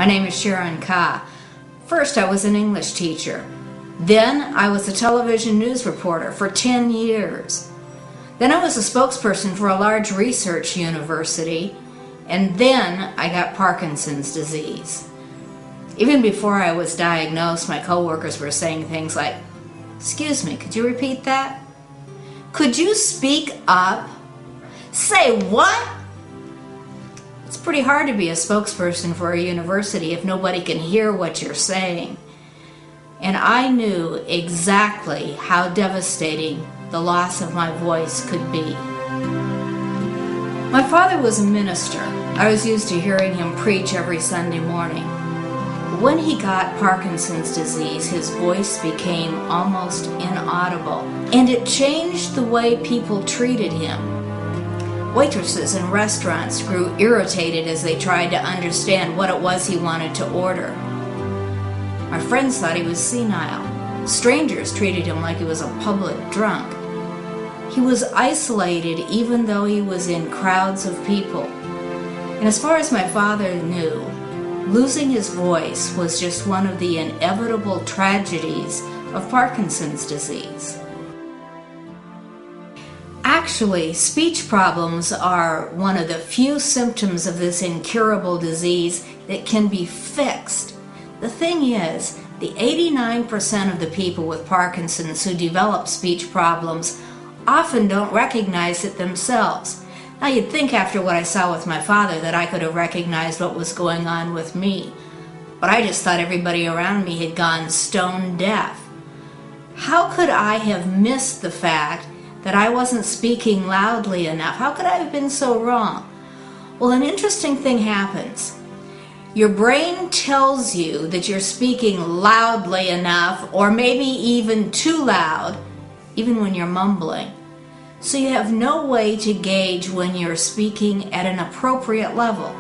My name is Sharon Ka. First, I was an English teacher. Then, I was a television news reporter for 10 years. Then I was a spokesperson for a large research university. And then, I got Parkinson's disease. Even before I was diagnosed, my coworkers were saying things like, "Excuse me, could you repeat that? Could you speak up? Say what?" It's pretty hard to be a spokesperson for a university if nobody can hear what you're saying. And I knew exactly how devastating the loss of my voice could be. My father was a minister. I was used to hearing him preach every Sunday morning. When he got Parkinson's disease, his voice became almost inaudible, and it changed the way people treated him. Waitresses in restaurants grew irritated as they tried to understand what it was he wanted to order. My friends thought he was senile. Strangers treated him like he was a public drunk. He was isolated even though he was in crowds of people. And as far as my father knew, losing his voice was just one of the inevitable tragedies of Parkinson's disease. Actually, speech problems are one of the few symptoms of this incurable disease that can be fixed. The thing is, the 89% of the people with Parkinson's who develop speech problems often don't recognize it themselves. Now, you'd think after what I saw with my father that I could have recognized what was going on with me, but I just thought everybody around me had gone stone deaf. How could I have missed the fact that I wasn't speaking loudly enough? How could I have been so wrong? Well, an interesting thing happens. Your brain tells you that you're speaking loudly enough, or maybe even too loud, even when you're mumbling. So you have no way to gauge when you're speaking at an appropriate level.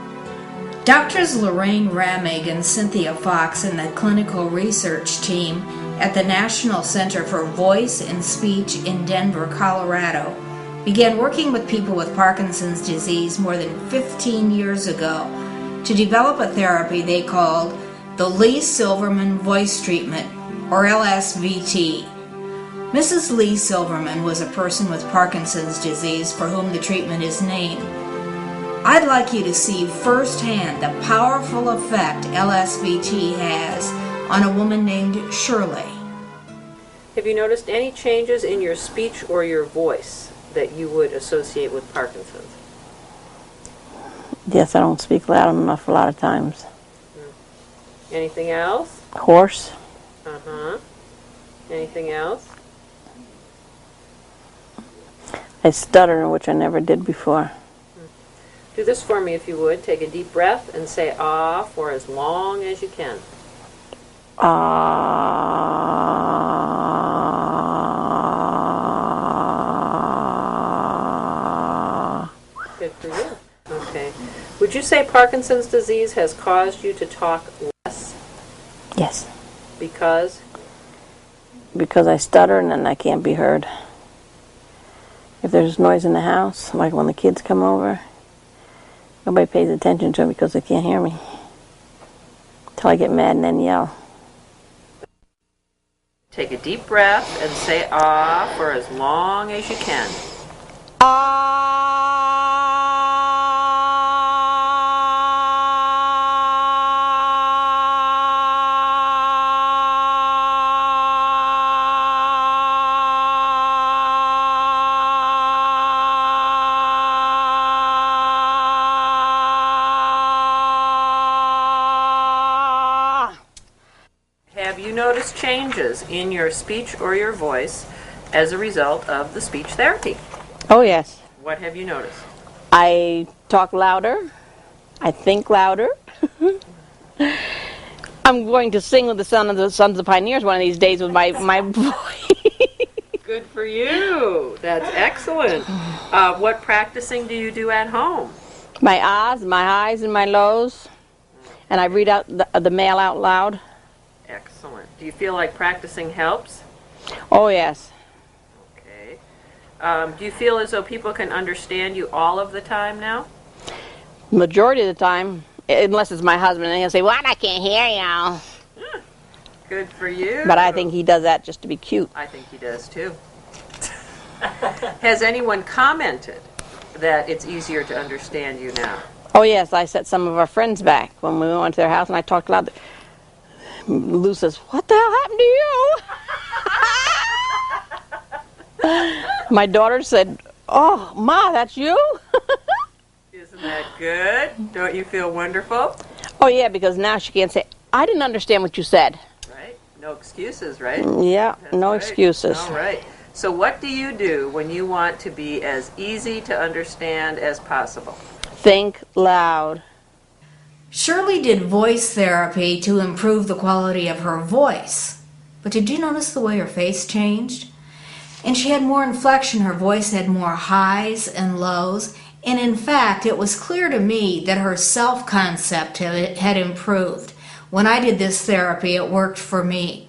Doctors Lorraine Ramig and Cynthia Fox and the clinical research team at the National Center for Voice and Speech in Denver, Colorado, began working with people with Parkinson's disease more than 15 years ago to develop a therapy they called the Lee Silverman Voice Treatment, or LSVT. Mrs. Lee Silverman was a person with Parkinson's disease for whom the treatment is named. I'd like you to see firsthand the powerful effect LSVT has on a woman named Shirley. Have you noticed any changes in your speech or your voice that you would associate with Parkinson's? Yes, I don't speak loud enough a lot of times. Anything else? Hoarse. Uh-huh. Anything else? I stutter, which I never did before. Do this for me if you would. Take a deep breath and say "ah" for as long as you can. Ah. Good for you. Okay. Would you say Parkinson's disease has caused you to talk less? Yes. Because? Because I stutter and then I can't be heard. If there's noise in the house, like when the kids come over, nobody pays attention to it because they can't hear me. Until I get mad and then yell. Take a deep breath and say "ah" for as long as you can. Have you noticed changes in your speech or your voice as a result of the speech therapy? Oh, yes. What have you noticed? I talk louder. I think louder. I'm going to sing with the Sons of the Pioneers one of these days with my voice. Good for you. That's excellent. What practicing do you do at home? My ahs, my highs, and my lows. And I read out the mail out loud. Excellent. Do you feel like practicing helps? Oh, yes. Okay. Do you feel as though people can understand you all of the time now? Majority of the time, unless it's my husband, and he'll say, "What? I can't hear you." Good for you. But I think he does that just to be cute. I think he does too. Has anyone commented that it's easier to understand you now? Oh yes, I set some of our friends back when we went to their house, and I talked loud. Lou says, "What the hell happened to you?" My daughter said, "Oh, Ma, that's you?" Isn't that good? Don't you feel wonderful? Oh yeah, because now she can't say, "I didn't understand what you said." Right? No excuses, right? Yeah, That's no right. excuses. All right. So what do you do when you want to be as easy to understand as possible? Think loud. Shirley did voice therapy to improve the quality of her voice. But did you notice the way her face changed? And she had more inflection, her voice had more highs and lows, and in fact, it was clear to me that her self-concept had improved. When I did this therapy, it worked for me.